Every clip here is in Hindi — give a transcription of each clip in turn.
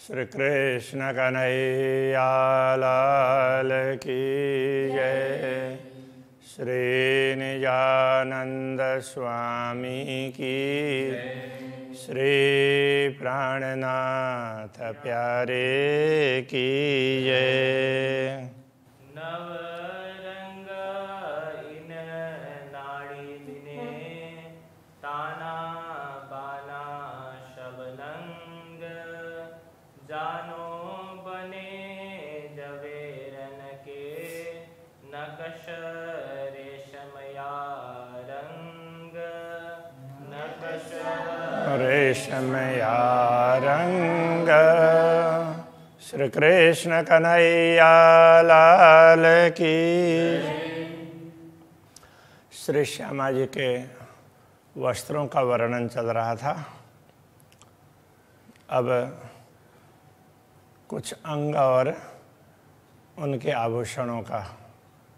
श्री कृष्ण कन्हैया लाल की जय। श्री निजानंद स्वामी की श्री प्राणनाथ प्यारे की जय। नवरंग इन नाड़ी दिने ताना बाना शबनंग जानो बने जवेरन के नकश रेशमया रंग नकश रेशमया रंग। श्री कृष्ण कन्हैया लाल की। श्री श्यामा जी के वस्त्रों का वर्णन चल रहा था। अब कुछ अंग और उनके आभूषणों का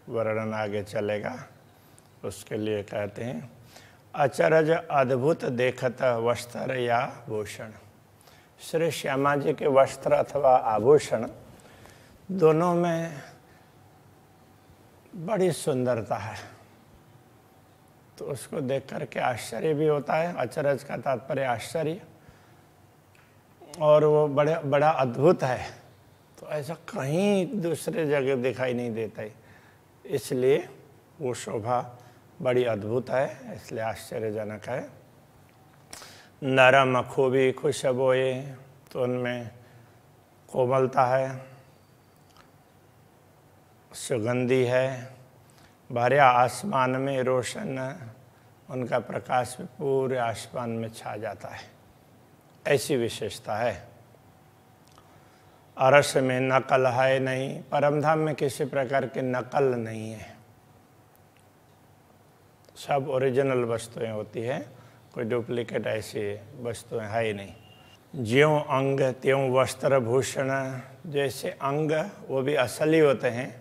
वर्णन आगे चलेगा। उसके लिए कहते हैं अचरज अद्भुत देखत वस्त्र या भूषण। श्री श्यामा जी के वस्त्र अथवा आभूषण दोनों में बड़ी सुंदरता है, तो उसको देख करके आश्चर्य भी होता है। अचरज का तात्पर्य आश्चर्य, और वो बड़ा अद्भुत है, तो ऐसा कहीं दूसरे जगह दिखाई नहीं देता है, इसलिए वो शोभा बड़ी अद्भुत है, इसलिए आश्चर्यजनक है। नरम खूबी खुशबोए, तो उनमें कोमलता है, सुगंधी है। भरे आसमान में रोशन, उनका प्रकाश पूरे आसमान में छा जाता है, ऐसी विशेषता है। अरस में नकल है नहीं, परमधाम में किसी प्रकार की नकल नहीं है, सब ओरिजिनल वस्तुएं होती हैं, कोई डुप्लीकेट ऐसी वस्तुएं है ही नहीं। ज्यों अंग त्यों वस्त्र भूषण, जैसे अंग वो भी असली होते हैं,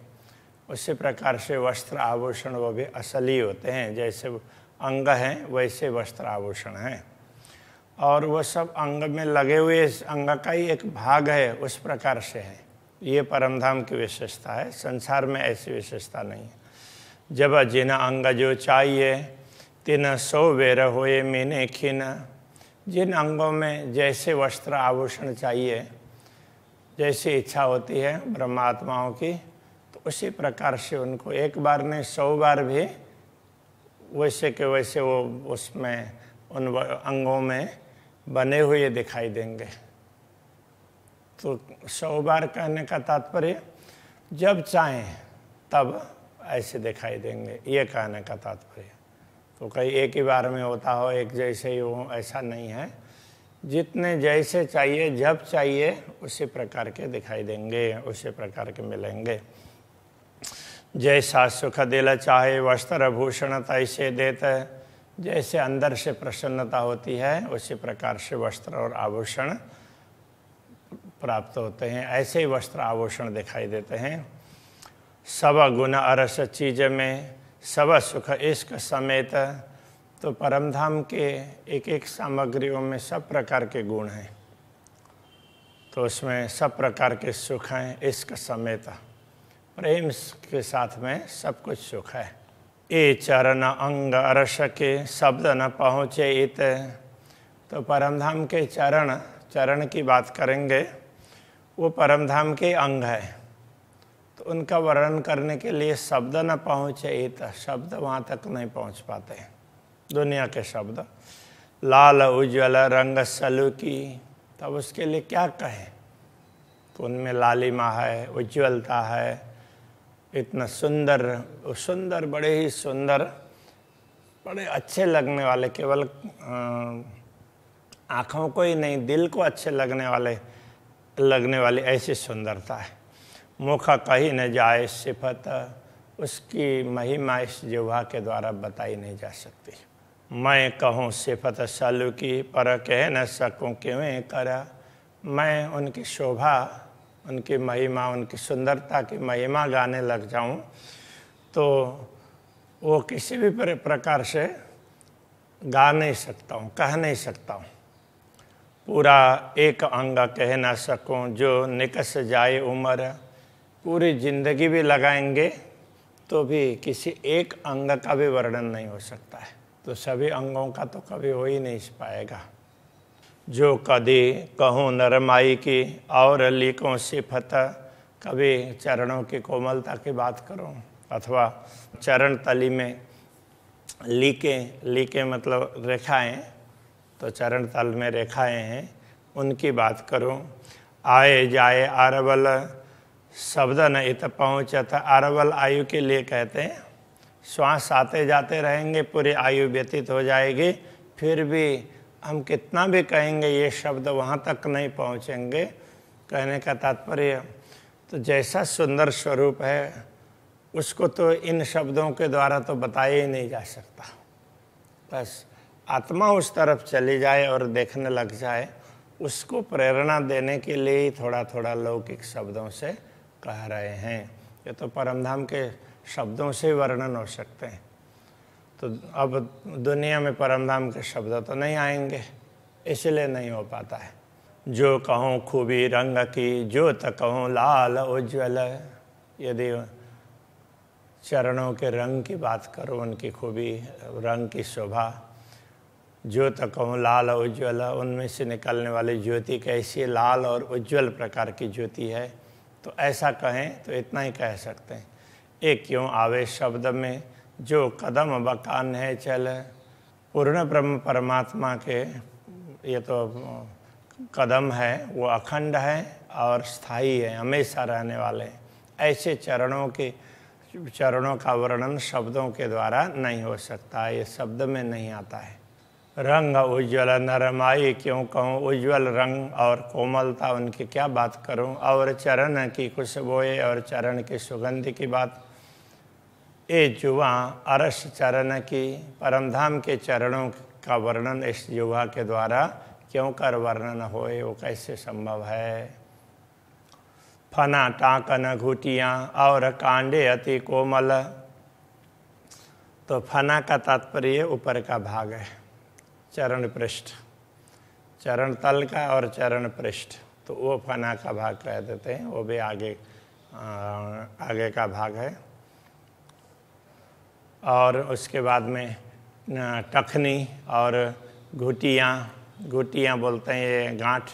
उसी प्रकार से वस्त्र आभूषण वो भी असली होते हैं। जैसे अंग हैं वैसे वस्त्र आभूषण हैं, और वो सब अंग में लगे हुए अंग का ही एक भाग है, उस प्रकार से है। ये परमधाम की विशेषता है, संसार में ऐसी विशेषता नहीं है। जब जिन अंग जो चाहिए तिन सो वेर होए मीने खिन। जिन अंगों में जैसे वस्त्र आभूषण चाहिए, जैसी इच्छा होती है ब्रह्मात्माओं की, तो उसी प्रकार से उनको एक बार नहीं 100 बार भी वैसे के वैसे वो उसमें उन अंगों में बने हुए दिखाई देंगे। तो 100 बार कहने का तात्पर्य जब चाहें तब ऐसे दिखाई देंगे, ये कहने का तात्पर्य। तो कहीं एक ही बार में होता हो, एक जैसे ही हो, ऐसा नहीं है। जितने जैसे चाहिए जब चाहिए उसी प्रकार के दिखाई देंगे, उसी प्रकार के मिलेंगे। जैसा सुख दिल चाहे वस्त्र भूषण तैसे देते। जैसे अंदर से प्रसन्नता होती है उसी प्रकार से वस्त्र और आभूषण प्राप्त होते हैं, ऐसे ही वस्त्र आभूषण दिखाई देते हैं। सब गुण अरस चीज में सब सुख इश्क समेत। तो परमधाम के एक एक सामग्रियों में सब प्रकार के गुण हैं, तो उसमें सब प्रकार के सुख हैं, इश्क समेत, प्रेम के साथ में सब कुछ सुख है। ए चरण अंग अरस के शब्द न पहुँचे इत। तो परमधाम के चरण की बात करेंगे, वो परमधाम के अंग है, तो उनका वर्णन करने के लिए शब्द न पहुँचे इत। शब्द वहाँ तक नहीं पहुँच पाते हैं, दुनिया के शब्द। लाल उज्ज्वल रंग सलूकी, तब उसके लिए क्या कहें। तो उनमें लालिमा है, उज्ज्वलता है, इतना सुंदर बड़े ही सुंदर, बड़े अच्छे लगने वाले, केवल आँखों को ही नहीं दिल को अच्छे लगने वाली ऐसी सुंदरता है। मुख कही न जाए सिफत, उसकी महिमा इस जिह्वा के द्वारा बताई नहीं जा सकती। मैं कहूँ सिफत सलू की, पर कह न सकूँ क्यों करा। मैं उनकी शोभा, उनकी महिमा, उनकी सुंदरता की महिमा गाने लग जाऊँ तो वो किसी भी प्रकार से गा नहीं सकता हूँ, कह नहीं सकता हूँ। पूरा एक अंग कह ना सकूं, जो निकस जाए उम्र। पूरी जिंदगी भी लगाएंगे तो भी किसी एक अंग का भी वर्णन नहीं हो सकता है, तो सभी अंगों का तो कभी हो ही नहीं पाएगा। जो कदी कहूँ नरमाई की और लीकों सिफत, कभी चरणों की कोमलता की बात करूं अथवा चरण तली में लीके मतलब रेखाएं, तो चरण तल में रेखाएं हैं, उनकी बात करूं। आए जाए आरवल शब्द न इत पहुँचत, आरवल आयु के लिए कहते हैं। श्वास आते जाते रहेंगे, पूरी आयु व्यतीत हो जाएगी, फिर भी हम कितना भी कहेंगे ये शब्द वहाँ तक नहीं पहुँचेंगे। कहने का तात्पर्य तो जैसा सुंदर स्वरूप है उसको तो इन शब्दों के द्वारा तो बताया ही नहीं जा सकता। बस आत्मा उस तरफ चली जाए और देखने लग जाए, उसको प्रेरणा देने के लिए ही थोड़ा थोड़ा लौकिक शब्दों से कह रहे हैं। ये तो परमधाम के शब्दों से वर्णन हो सकते हैं, तो अब दुनिया में परमधाम के शब्द तो नहीं आएंगे, इसलिए नहीं हो पाता है। जो कहूँ खूबी रंग की, जो त कहूँ लाल उज्ज्वल। यदि चरणों के रंग की बात करो, उनकी खूबी, रंग की शोभा, जो त कहूँ लाल उज्ज्वल, उनमें से निकलने वाली ज्योति कैसी लाल और उज्ज्वल प्रकार की ज्योति है, तो ऐसा कहें तो इतना ही कह सकते हैं। एक क्यों आवे शब्द में, जो कदम बकान है चल। पूर्ण ब्रह्म परमात्मा के ये तो कदम है, वो अखंड है और स्थायी है, हमेशा रहने वाले हैं। ऐसे चरणों का वर्णन शब्दों के द्वारा नहीं हो सकता, ये शब्द में नहीं आता है। रंग उज्ज्वल नरमाई क्यों कहूँ, उज्ज्वल रंग और कोमलता उनकी क्या बात करूँ। और चरण की खुशबोए और चरण की सुगंध की बात। ए जुआ अरस चरण की, परमधाम के चरणों का वर्णन इस जुआ के द्वारा क्यों कर वर्णन होए, वो कैसे संभव है। फना टाकन घुटियाँ और कांडे अति कोमल। तो फना का तात्पर्य ऊपर का भाग है, चरण पृष्ठ, चरण तल का और चरण पृष्ठ, तो वो फना का भाग कह देते हैं, वो भी आगे का भाग है। और उसके बाद में टखनी और घुटियाँ बोलते हैं, ये गांठ,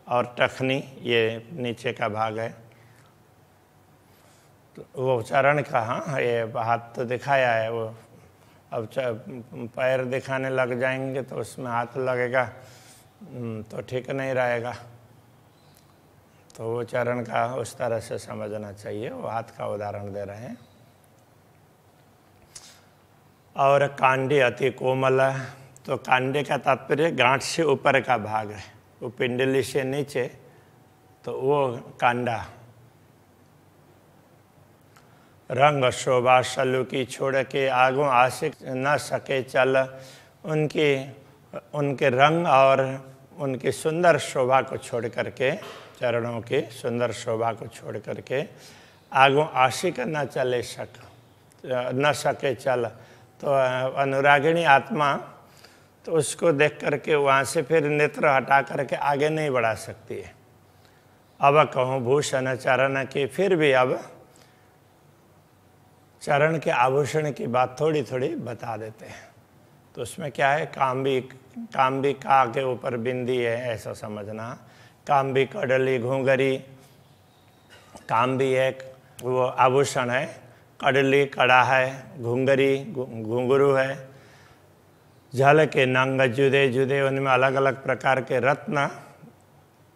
और टखनी ये नीचे का भाग है। तो वो चरण का, हाँ ये हाथ तो दिखाया है, वो अब पैर दिखाने लग जाएंगे तो उसमें हाथ लगेगा तो ठीक नहीं रहेगा, तो वो चरण का उस तरह से समझना चाहिए, वो हाथ का उदाहरण दे रहे हैं। और कांडे अति कोमल, तो कांडे का तात्पर्य गांठ से ऊपर का भाग है, वो पिंडली से नीचे, तो वो कांडा। रंग शोभा सलू की छोड़ के आगों आशिक न सके चल। उनके रंग और उनकी सुंदर शोभा को छोड़ करके, चरणों की सुंदर शोभा को छोड़ करके आगों आशिक न सके चल। तो अनुरागिणी आत्मा तो उसको देख करके वहाँ से फिर नेत्र हटा करके आगे नहीं बढ़ा सकती है। अब कहूँ भूषण चरण की, फिर भी अब चरण के आभूषण की बात थोड़ी थोड़ी बता देते हैं। तो उसमें क्या है, काम्बी का के ऊपर बिंदी है, ऐसा समझना। काम्बी कडली घुंघरी, काम्बी एक वो आभूषण है, कडली कड़ा है, घुंघरी घुंघरू है। झल के नंग जुदे जुदे, उनमें अलग अलग प्रकार के रत्न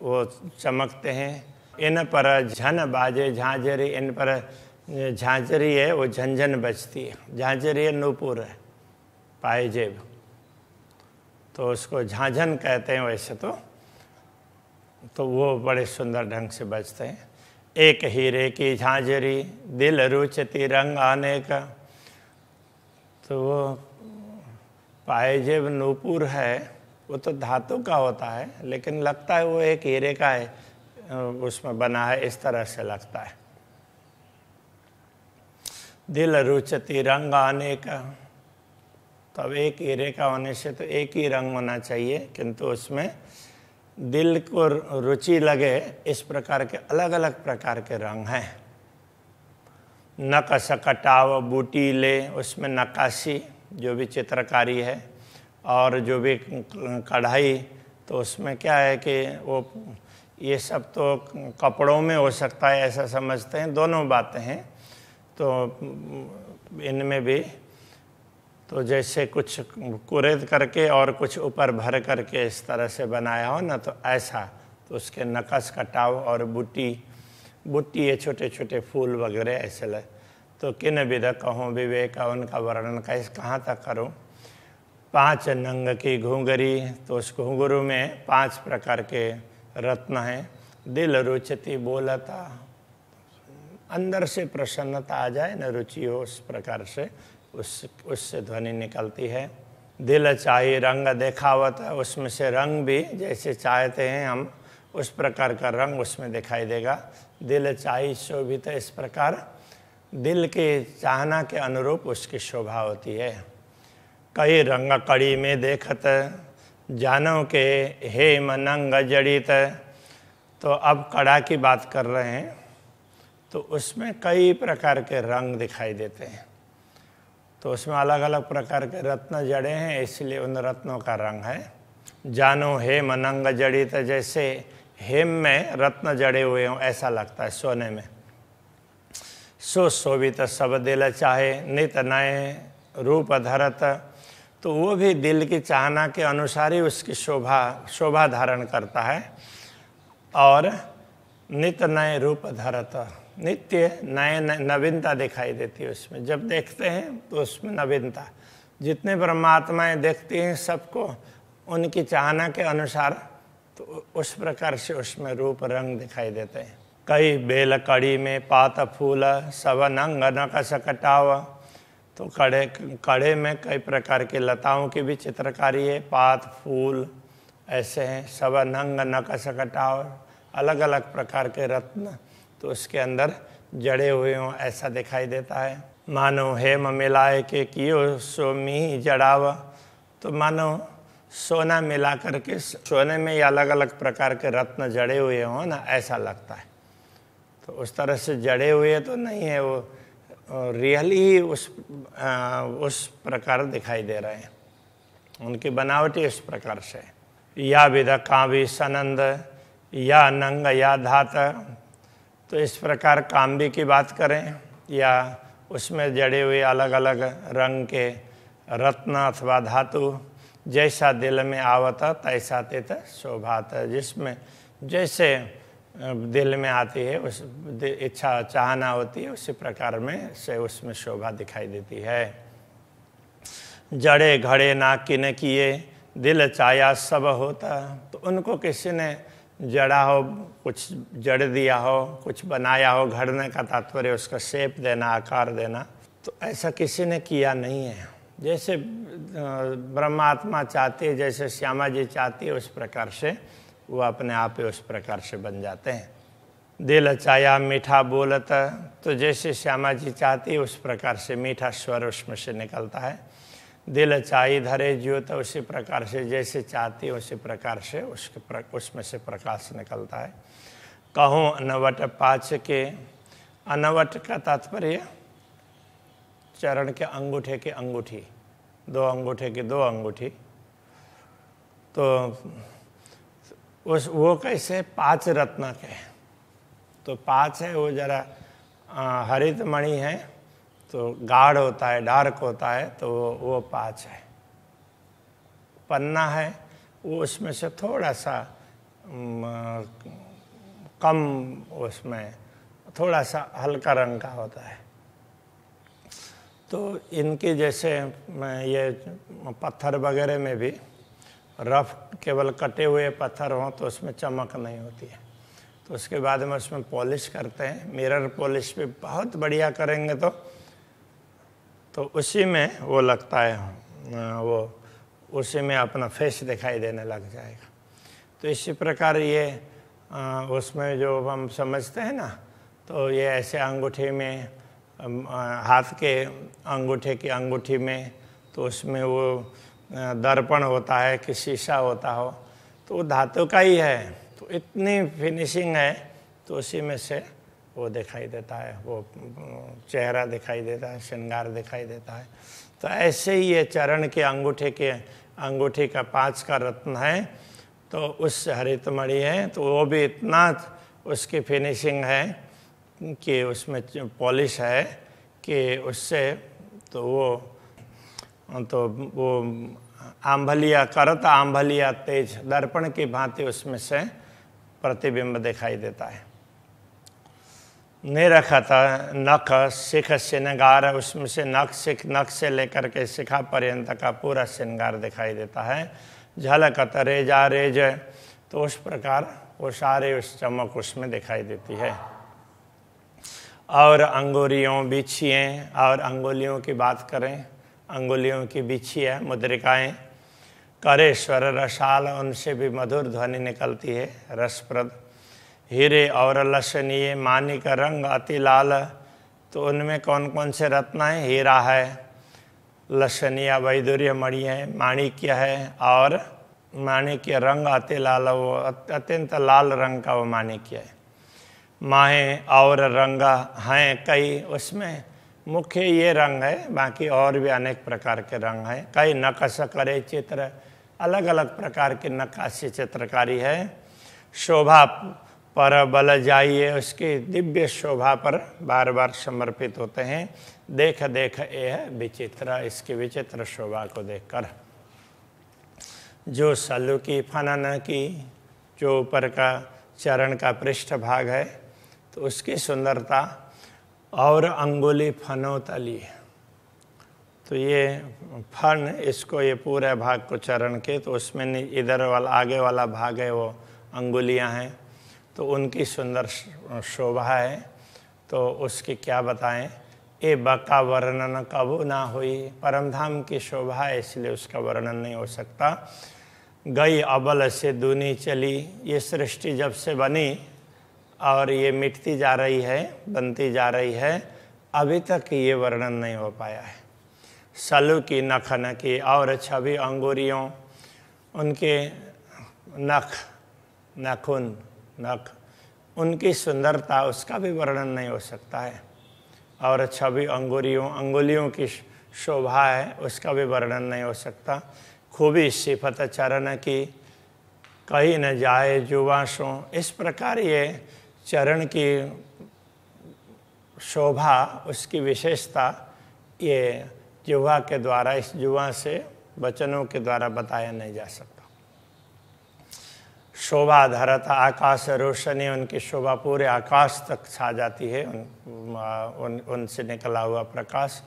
वो चमकते हैं। इन पर झन बाजे झांझरी, इन पर झांझरी है वो झंझन बजती है। झांझरी है नूपुर है, पायजेब, तो उसको झांझन कहते हैं वैसे तो वो बड़े सुंदर ढंग से बजते हैं। एक हीरे की झांझरी दिल रुचती रंग अनेक, तो वो पायजेब नूपुर है, वो तो धातु का होता है, लेकिन लगता है वो एक हीरे का है, उसमें बना है, इस तरह से लगता है। दिल रुचती रंग अनेक, तो अब एक हीरे का होने से तो एक ही रंग होना चाहिए, किंतु उसमें दिल को रुचि लगे इस प्रकार के अलग अलग प्रकार के रंग हैं। नकश कटाव बूटी ले, उसमें नक्काशी जो भी चित्रकारी है, और जो भी कढ़ाई, तो उसमें क्या है कि वो ये सब तो कपड़ों में हो सकता है ऐसा समझते हैं, दोनों बातें हैं। तो इनमें भी तो जैसे कुछ कुरेद करके और कुछ ऊपर भर करके इस तरह से बनाया हो ना, तो ऐसा, तो उसके नक्श कटाव और बुट्टी ये छोटे छोटे फूल वगैरह ऐसे लगे। तो किन विध कहूँ विवेक, उनका वर्णन कैसे कहाँ तक करूँ। 5 नंग की घुंघरी, तो उस घुंघरू में 5 प्रकार के रत्न हैं। दिल रुचति बोलता, अंदर से प्रसन्नता आ जाए न, रुचि हो उस प्रकार से उससे ध्वनि निकलती है। दिल चाहे रंग देखावत, उसमें से रंग भी जैसे चाहते हैं हम उस प्रकार का रंग उसमें दिखाई देगा। दिल चाहे शोभित, इस प्रकार दिल के चाहना के अनुरूप उसकी शोभा होती है। कई रंग कड़ी में देखत, जानो के हे मनंग जड़ित। तो अब कड़ा की बात कर रहे हैं, तो उसमें कई प्रकार के रंग दिखाई देते हैं। तो उसमें अलग अलग प्रकार के रत्न जड़े हैं, इसलिए उन रत्नों का रंग है। जानो हे मनंग जड़ित, जैसे हेम में रत्न जड़े हुए हों ऐसा लगता है सोने में। सुशोभित सब दिल चाहे, नित नए रूप धरत। तो वो भी दिल की चाहना के अनुसार ही उसकी शोभा धारण करता है। और नित नए रूप धरत, नित्य नए नवीनता दिखाई देती है उसमें। जब देखते हैं तो उसमें नवीनता, जितने परमात्माएं देखती हैं सबको उनकी चाहना के अनुसार, तो उस प्रकार से उसमें रूप रंग दिखाई देते हैं। कई बेल कड़ी में पात फूल, सब नंग नकश कटाव। तो कड़े में कई प्रकार की लताओं की भी चित्रकारी है, पात फूल ऐसे हैं। सब नंग नकश कटाव, अलग अलग प्रकार के रत्न तो उसके अंदर जड़े हुए हों ऐसा दिखाई देता है। मानो हेम मिलाए के कियो सोमी जड़ाव। तो मानो सोना मिला करके सोने में या अलग अलग प्रकार के रत्न जड़े हुए हों ना, ऐसा लगता है। तो उस तरह से जड़े हुए तो नहीं है, वो रियली ही उस प्रकार दिखाई दे रहे हैं, उनकी बनावटी इस प्रकार से। या विध कांवी सनंद, या नंग या धात। तो इस प्रकार कांबी की बात करें या उसमें जड़े हुए अलग अलग रंग के रत्न अथवा धातु, जैसा दिल में आवता तैसा तित शोभात। जिसमें जैसे दिल में आती है उस इच्छा चाहना होती है, उसी प्रकार में से उसमें शोभा दिखाई देती है। जड़े घड़े ना किन किए, दिल चाया सब होता। तो उनको किसी ने जड़ा हो, कुछ जड़ दिया हो, कुछ बनाया हो, घड़ने का तात्पर्य उसका शेप देना, आकार देना, तो ऐसा किसी ने किया नहीं है। जैसे ब्रह्मात्मा चाहती है, जैसे श्यामा जी चाहती है, उस प्रकार से वो अपने आप ही उस प्रकार से बन जाते हैं। दिल चाया मीठा बोलता। तो जैसे श्यामा जी चाहती है उस प्रकार से मीठा स्वर उसमें से निकलता है। दिल चाही धरे ज्योत, उसी प्रकार से जैसे चाहती है उसी प्रकार से उसमें से प्रकाश निकलता है। कहूँ अनवट पाँच के, अनवट का तात्पर्य चरण के अंगूठे की अंगूठी, 2 अंगूठे की 2 अंगूठी। तो वो कैसे 5 रत्न के, तो 5 है वो जरा हरित मणि है, तो गाढ़ होता है, डार्क होता है, तो वो 5 है। पन्ना है वो उसमें से थोड़ा सा कम, उसमें थोड़ा सा हल्का रंग का होता है। तो इनके जैसे ये पत्थर वगैरह में भी रफ केवल कटे हुए पत्थर हों तो उसमें चमक नहीं होती है, तो उसके बाद में उसमें पॉलिश करते हैं। मिरर पॉलिश भी बहुत बढ़िया करेंगे तो उसी में वो लगता है, वो उसी में अपना फेस दिखाई देने लग जाएगा। तो इसी प्रकार ये उसमें जो हम समझते हैं ना, तो ये ऐसे अंगूठे में, हाथ के अंगूठे की अंगूठी में, तो उसमें वो दर्पण होता है कि शीशा होता हो, तो वो धातु का ही है, तो इतनी फिनिशिंग है, तो उसी में से वो दिखाई देता है, वो चेहरा दिखाई देता है, श्रृंगार दिखाई देता है। तो ऐसे ही ये चरण के अंगूठी का 5 का रत्न है, तो उस हरित मणि है, तो वो भी इतना उसकी फिनिशिंग है कि उसमें पॉलिश है कि उससे तो वो आंभलिया करत आंभलिया तेज दर्पण की भांति उसमें से प्रतिबिंब दिखाई देता है। निरखत नख शिख श्रृंगार, उसमें से नख से लेकर के शिखा पर्यंत का पूरा श्रृंगार दिखाई देता है। झलकत रेजा रेज, तो उस प्रकार वो सारे उस चमक उसमें दिखाई देती है। और अंगुलियों बिछिए, और अंगुलियों की बात करें, अंगुलियों की बिछिए मुद्रिकाएं, करे स्वर रसाल, उनसे भी मधुर ध्वनि निकलती है, रसप्रद। हीरे और लसनीय, मानिक रंग अति लाल, तो उनमें कौन कौन से रत्न हैं? हीरा है, लसनिया वैदुर्य मणि है, माणिक्य है, और माणिक्य रंग अति लाल, वो अत्यंत लाल रंग का वो माणिक्य है। माहे और रंग हैं कई, उसमें मुख्य ये रंग है, बाकी और भी अनेक प्रकार के रंग हैं। कई नकश करे चित्र, अलग अलग प्रकार की नक्काशी चित्रकारी है। शोभा पर बल जाइए, उसकी दिव्य शोभा पर बार बार समर्पित होते हैं। देख देख यह विचित्र, इसकी विचित्र शोभा को देखकर। जो सल्लू की फनन की, जो ऊपर का चरण का पृष्ठ भाग है, तो उसकी सुंदरता, और अंगुली फनोतली, तो ये फन, इसको ये पूरे भाग को चरण के, तो उसमें इधर वाला आगे वाला भाग है वो अंगुलियां हैं, तो उनकी सुंदर शोभा है। तो उसकी क्या बताएं, ए बका वर्णन कबू ना हुई, परमधाम की शोभा है, इसलिए उसका वर्णन नहीं हो सकता। गई अबल से दूनी चली, ये सृष्टि जब से बनी और ये मिटती जा रही है, बनती जा रही है, अभी तक ये वर्णन नहीं हो पाया है। सलू की नखन की, और छवि अंगुरियों, उनके नख, नाखून, नख, उनकी सुंदरता, उसका भी वर्णन नहीं हो सकता है। और छवि अंगुलियों की शोभा है, उसका भी वर्णन नहीं हो सकता। खूबी सिफत चरण की, कहीं न जाए जुवासों, इस प्रकार ये चरण की शोभा, उसकी विशेषता, ये जुवा के द्वारा, इस जुवा से वचनों के द्वारा बताया नहीं जा सकता। शोभा धरता आकाश रोशनी, उनकी शोभा पूरे आकाश तक छा जाती है, उनसे निकला हुआ प्रकाश।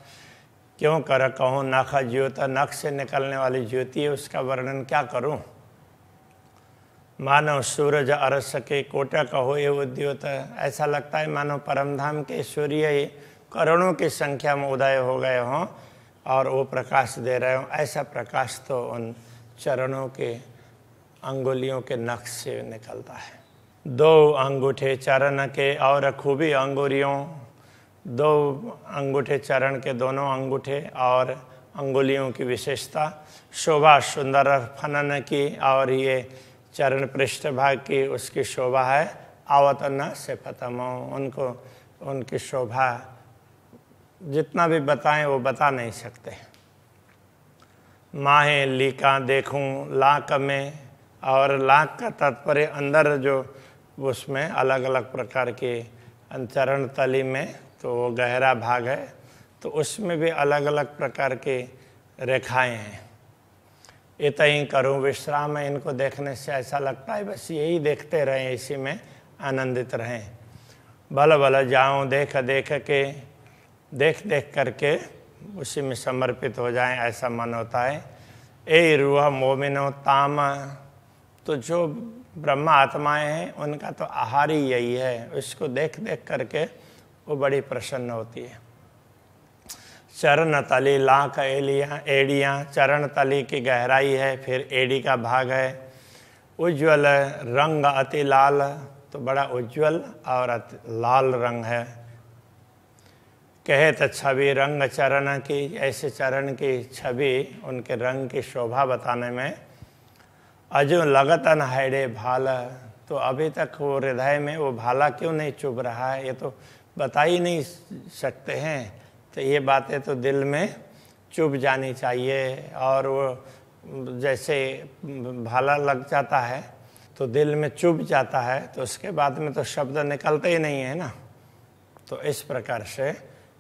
क्यों कर कहूँ नख ज्योत, नख से निकलने वाली ज्योति है, उसका वर्णन क्या करूं। मानो सूरज अरस के कोटक हो ये उद्योत, ऐसा लगता है मानो परमधाम के सूर्य करोड़ों की संख्या में उदय हो गए हों और वो प्रकाश दे रहे हों। ऐसा प्रकाश तो उन चरणों के अंगुलियों के नख से निकलता है। दो अंगूठे चरण के, और खूबी अंगुरियों, दो अंगूठे चरण के, दोनों अंगूठे और अंगुलियों की विशेषता। शोभा सुंदर फनन की, और ये चरण पृष्ठ भाग की उसकी शोभा है। आवत न से पतमो, उनको उनकी शोभा जितना भी बताएं वो बता नहीं सकते। माहे लीका देखूं लाक में, और लाक का तात्पर्य अंदर जो उसमें अलग अलग प्रकार के चरण तली में, तो वो गहरा भाग है, तो उसमें भी अलग अलग प्रकार के रेखाएं हैं। इतहीं करूं विश्राम, इनको देखने से ऐसा लगता है बस यही देखते रहें, इसी में आनंदित रहें। बल बल जाऊं देख देख के, देख देख करके उसी में समर्पित हो जाएं, ऐसा मन होता है। ए रूह मोमिनो ताम, तो जो ब्रह्मा आत्माएं हैं उनका तो आहार ही यही है, उसको देख देख करके वो बड़ी प्रसन्न होती है। चरण तली लाख एड़ियाँ, चरण तली की गहराई है, फिर एड़ी का भाग है। उज्ज्वल रंग अति लाल, तो बड़ा उज्ज्वल और लाल रंग है। कहे तो छवि रंग चरण की, ऐसे चरण की छवि, उनके रंग की शोभा बताने में। अजो लगतन हैडे भाला, तो अभी तक वो हृदय में वो भाला क्यों नहीं चुभ रहा है, ये तो बता ही नहीं सकते हैं। तो ये बातें तो दिल में चुभ जानी चाहिए। और वो जैसे भाला लग जाता है तो दिल में चुभ जाता है, तो उसके बाद में तो शब्द निकलते ही नहीं है ना। तो इस प्रकार से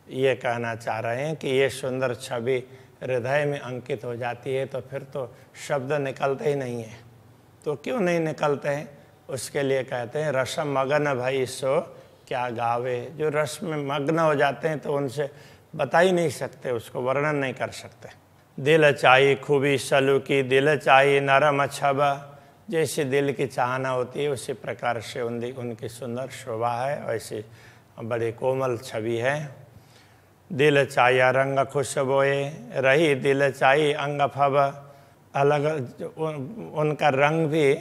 ये कहना चाह रहे हैं कि ये सुंदर छवि हृदय में अंकित हो जाती है तो फिर तो शब्द निकलते ही नहीं है। तो क्यों नहीं निकलते हैं, उसके लिए कहते हैं रसम मगन भई सो क्या गावे। जो रस में मग्न हो जाते हैं तो उनसे बता ही नहीं सकते, उसको वर्णन नहीं कर सकते। दिल चाही खूबी सलूकी, दिल चाही नरम छबा। जैसे दिल की चाहना होती है उसी प्रकार से उनकी सुंदर शोभा है, वैसी बड़ी कोमल छवि है। दिल चाहिए रंग खुशबोए, रही दिल चाहिए अंग फब। अलग उनका रंग भी,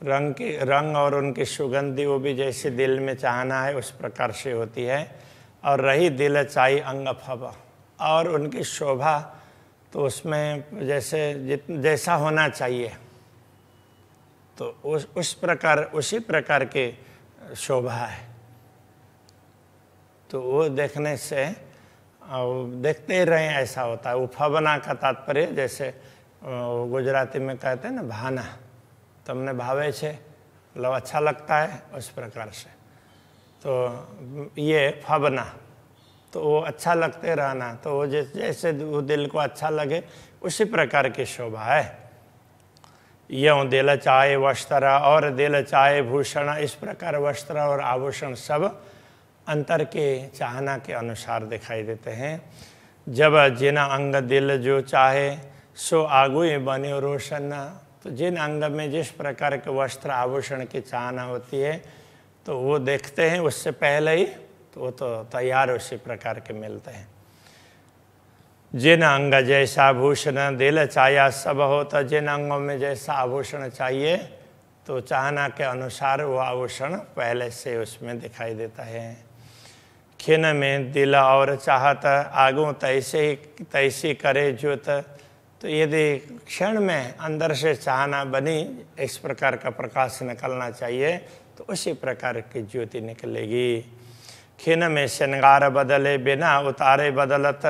रंग और उनकी सुगंधी वो भी जैसे दिल में चाहना है उस प्रकार से होती है। और रही दिल चाहिए अंग फब, और उनकी शोभा तो उसमें जैसा होना चाहिए तो उसी प्रकार की शोभा है। तो वो देखने से देखते ही रहें ऐसा होता है। उफबना का तात्पर्य जैसे गुजराती में कहते हैं ना भाना, तुमने भावे छे मतलब अच्छा लगता है, उस प्रकार से। तो ये फबना तो वो अच्छा लगते रहना, तो वो जैसे वो दिल को अच्छा लगे उसी प्रकार की शोभा है। यों दिल चाहे वस्त्र और दिल चाहे भूषण, इस प्रकार वस्त्र और आभूषण सब अंतर के चाहना के अनुसार दिखाई देते हैं। जब जिना अंग दिल जो चाहे सो आगु बने रोशन। तो जिन अंग में जिस प्रकार के वस्त्र आभूषण की चाहना होती है तो वो देखते हैं उससे पहले ही, तो वो तो तैयार उसी प्रकार के मिलते हैं। जिन अंग जैसा भूषण दिल चाया सब हो, तो जिन अंगों में जैसा आभूषण चाहिए तो चाहना के अनुसार वो आभूषण पहले से उसमें दिखाई देता है। खिन में दिल और चाहत आगू तैसी करे ज्योत। तो यदि क्षण में अंदर से चाहना बनी, इस प्रकार का प्रकाश निकलना चाहिए तो उसी प्रकार की ज्योति निकलेगी। खिन में श्रृंगार बदले बिना उतारे बदलत।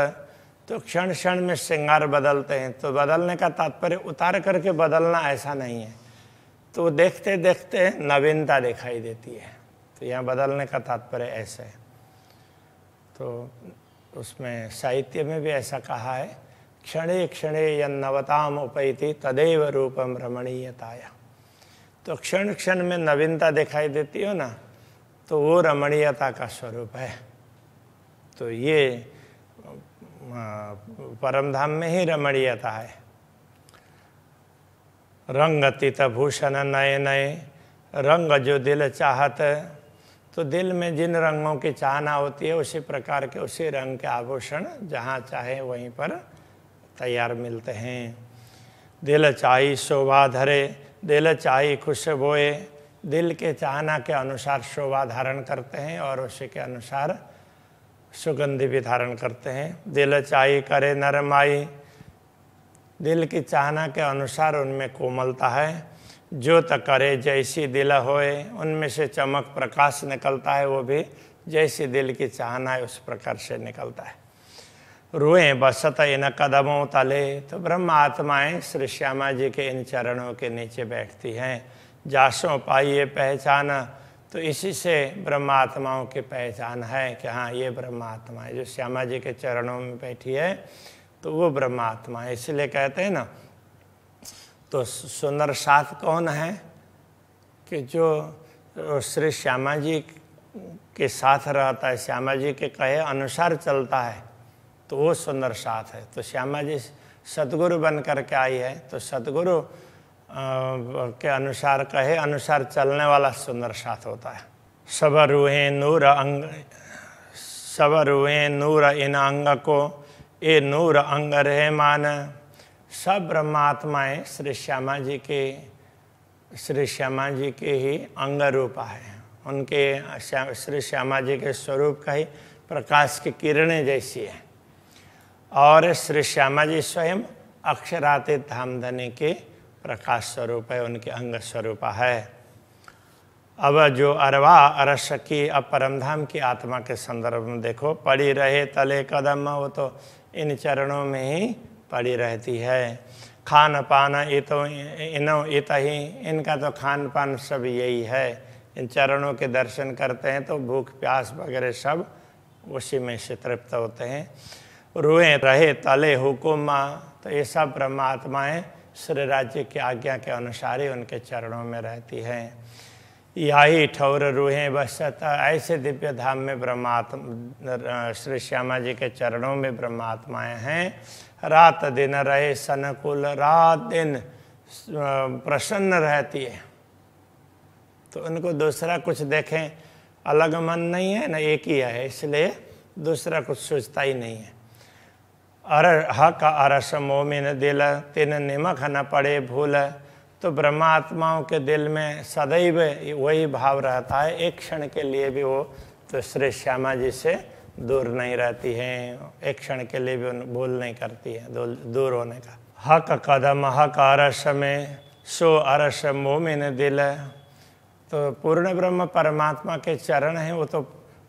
तो क्षण क्षण में श्रृंगार बदलते हैं, तो बदलने का तात्पर्य उतार करके बदलना ऐसा नहीं है। तो देखते देखते नवीनता दिखाई देती है, तो यहाँ बदलने का तात्पर्य ऐसा है। तो उसमें साहित्य में भी ऐसा कहा है, क्षणे क्षणे यन्नवताम उपैति तदेव रूपम रमणीयताया। तो क्षण क्षण में नवीनता दिखाई देती हो ना, तो वो रमणीयता का स्वरूप है। तो ये परमधाम में ही रमणीयता है। रंग तीत भूषण नए नए, रंग जो दिल चाहत। तो दिल में जिन रंगों की चाहना होती है उसी प्रकार के उसी रंग के आभूषण जहाँ चाहे वहीं पर तैयार मिलते हैं। दिल चाही शोभा धरे, दिल चाही खुशबोए। दिल के चाहना के अनुसार शोभा धारण करते हैं और उसी के अनुसार सुगंधि भी धारण करते हैं। दिल चाही करे नरमाई। दिल की चाहना के अनुसार उनमें कोमलता है। ज्योत करे जैसी दिल होए, उनमें से चमक प्रकाश निकलता है, वो भी जैसी दिल की चाहना है उस प्रकार से निकलता है। रुएं बसत इन कदमों तले। तो ब्रह्म आत्माएं श्री श्यामा जी के इन चरणों के नीचे बैठती हैं। जासों पाइए पहचान। तो इसी से ब्रह्म आत्माओं की पहचान है कि हाँ ये ब्रह्म आत्मा है जो श्यामा जी के चरणों में बैठी है, तो वो ब्रह्म आत्मा है। इसलिए कहते हैं ना, तो सुंदर साथ कौन है कि जो श्री श्यामा जी के साथ रहता है, श्यामा जी के कहे अनुसार चलता है, तो वो सुंदर साथ है। तो श्यामा जी सतगुरु बन करके आई है, तो सतगुरु के अनुसार कहे अनुसार चलने वाला सुंदर साथ होता है। सब रूहे नूर अंग, सब रूहे नूर इन अंग को, ये नूर अंग रहे मान। सब ब्रह्मात्माएं श्री श्यामा जी के ही अंग रूपा है। उनके श्री श्यामा जी के स्वरूप का ही प्रकाश की किरणें जैसी है। और श्री श्यामा जी स्वयं अक्षरातीत धामधनी के प्रकाश स्वरूप है, उनके अंग स्वरूप है। अब जो अरवा अरस की, अब परमधाम की आत्मा के संदर्भ में देखो, पड़ी रहे तले कदम, वो तो इन चरणों में ही पड़ी रहती है। खान पान इत ही, इनका तो खान पान सब यही है। इन चरणों के दर्शन करते हैं तो भूख प्यास वगैरह सब उसी में से तृप्त होते हैं। रुए रहे तले हुकुम, तो ये सब ब्रह्मात्माएँ श्री राज्य की आज्ञा के अनुसार ही उनके चरणों में रहती हैं। यही ठौर रूहें बसत, ऐसे दिव्य धाम में ब्रह्मात्मा श्री श्यामा जी के चरणों में ब्रह्मात्माएँ हैं। रात दिन रहे सनकुल, रात दिन प्रसन्न रहती है। तो उनको दूसरा कुछ देखें अलग मन नहीं है, न एक ही है, इसलिए दूसरा कुछ सोचता ही नहीं है। अर हक अरस मोमिन दिल, तिन निमक न पड़े भूल, तो ब्रह्मात्माओं के दिल में सदैव वही भाव रहता है, एक क्षण के लिए भी वो तो श्री श्यामा जी से दूर नहीं रहती हैं, एक क्षण के लिए भी भूल नहीं करती है दूर होने का। हक कदम हक अरस में, सो अरस मोमिन दिल, तो पूर्ण ब्रह्म परमात्मा के चरण हैं, वो तो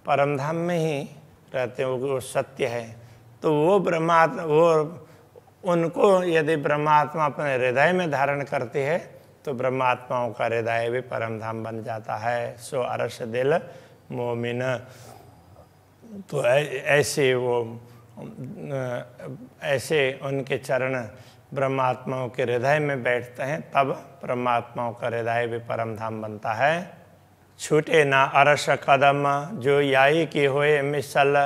परमधाम में ही रहते हैं, वो सत्य है। तो वो उनको यदि ब्रह्मात्मा अपने हृदय में धारण करती है तो ब्रह्मात्माओं का हृदय भी परमधाम बन जाता है। सो अरस दिल मोमिन, तो ऐसे उनके चरण ब्रह्मात्माओं के हृदय में बैठते हैं, तब ब्रह्मात्माओं का हृदय भी परमधाम बनता है। छूटे ना अरस कदम, जो याई की होए मिसल,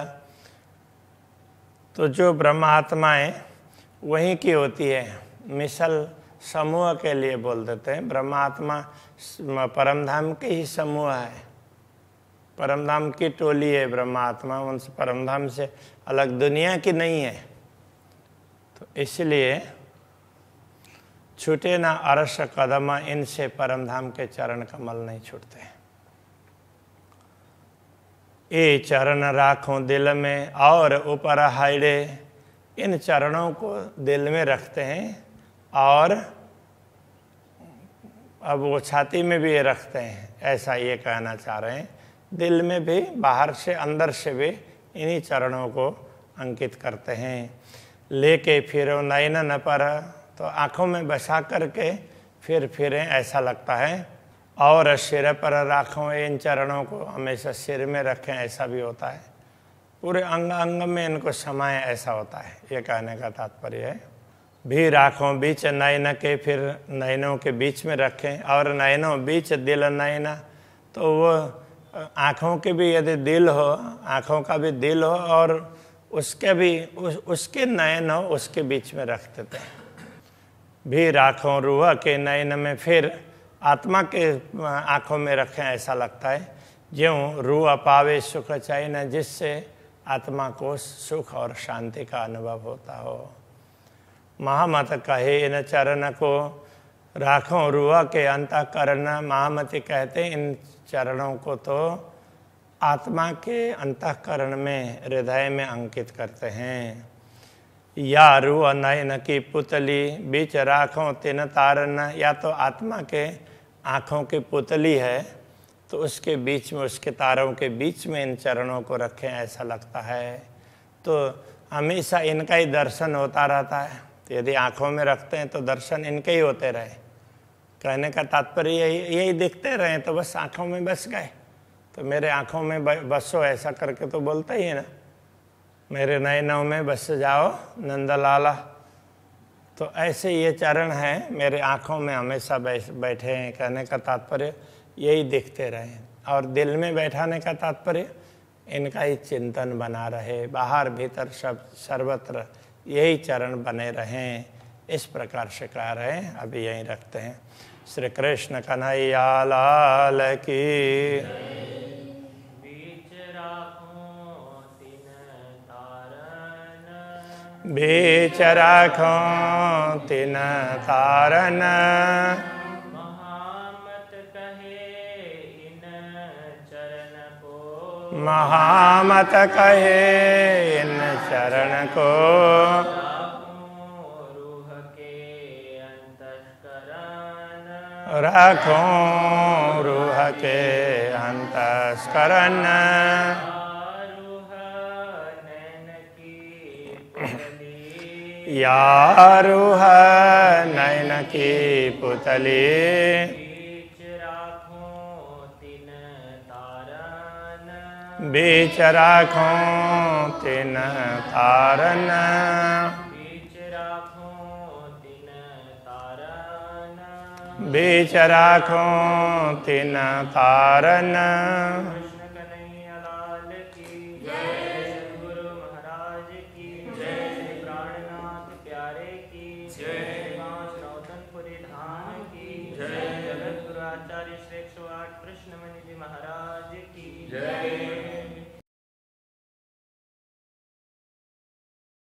तो जो ब्रह्मात्माएं वहीं की होती है, मिसल समूह के लिए बोल देते हैं। ब्रह्मात्मा परमधाम के ही समूह है, परमधाम की टोली है ब्रह्मात्मा, उनसे परमधाम से अलग दुनिया की नहीं है। तो इसलिए छूटे ना अरस कदम, इनसे परमधाम के चरण कमल नहीं छूटते। ये चरण राखों दिल में और ऊपर हाइडे, इन चरणों को दिल में रखते हैं और अब वो छाती में भी ये रखते हैं, ऐसा ये कहना चाह रहे हैं। दिल में भी, बाहर से अंदर से भी इन्हीं चरणों को अंकित करते हैं। लेके फिरो नयन पर, तो आँखों में बसा करके फिरें, ऐसा लगता है। और सिर पर राखों, इन चरणों को हमेशा सिर में रखें, ऐसा भी होता है। पूरे अंग अंग में इनको समाये, ऐसा होता है, ये कहने का तात्पर्य है। भी राखों बीच नयन के, फिर नयनों के बीच में रखें। और नयनों बीच दिल नयन, तो वो आँखों के भी यदि दिल हो, आँखों का भी दिल हो और उसके भी उसके नयन हो, उसके बीच में रख देते हैं। भी राखों रूह के नयन में, फिर आत्मा के आँखों में रखें, ऐसा लगता है। ज्यों रूह पावे सुख चाहिए न, जिससे आत्मा को सुख और शांति का अनुभव होता हो। महामत कहे इन चरण को राखों रूह के अंतःकरण, महामति कहते हैं इन चरणों को तो आत्मा के अंतःकरण में, हृदय में अंकित करते हैं। या रूह नयन की पुतली, बीच राखों तिन तारन, या तो आत्मा के आँखों की पुतली है तो उसके बीच में, उसके तारों के बीच में इन चरणों को रखें, ऐसा लगता है। तो हमेशा इनका ही दर्शन होता रहता है। तो यदि आँखों में रखते हैं तो दर्शन इनके ही होते रहे। कहने का तात्पर्य यही दिखते रहे तो बस आँखों में बस गए। तो मेरे आँखों में बसो, ऐसा करके तो बोलता ही है ना, मेरे नयनों में बस जाओ नंदलाला। तो ऐसे ये चरण हैं, मेरे आँखों में हमेशा बैठे हैं। कहने का तात्पर्य यही दिखते रहें, और दिल में बैठाने का तात्पर्य इनका ही चिंतन बना रहे, बाहर भीतर सब सर्वत्र यही चरण बने रहें। इस प्रकार से कह रहे हैं, अभी यहीं रखते हैं। श्री कृष्ण कन्हैया लाल की। बीच राखों तिन तारन, महामत कहे इन चरण को, महामत कहे इन चरण को। रूह के अंतःकरण, राखो रूह के अंतस्करण रूह नैन की पुतली या रूह नैन की पुतली बीच राखो तिन तारन बीच राखो तिन तारन बीच राखो तिन तारन बीच राखो तिन तारन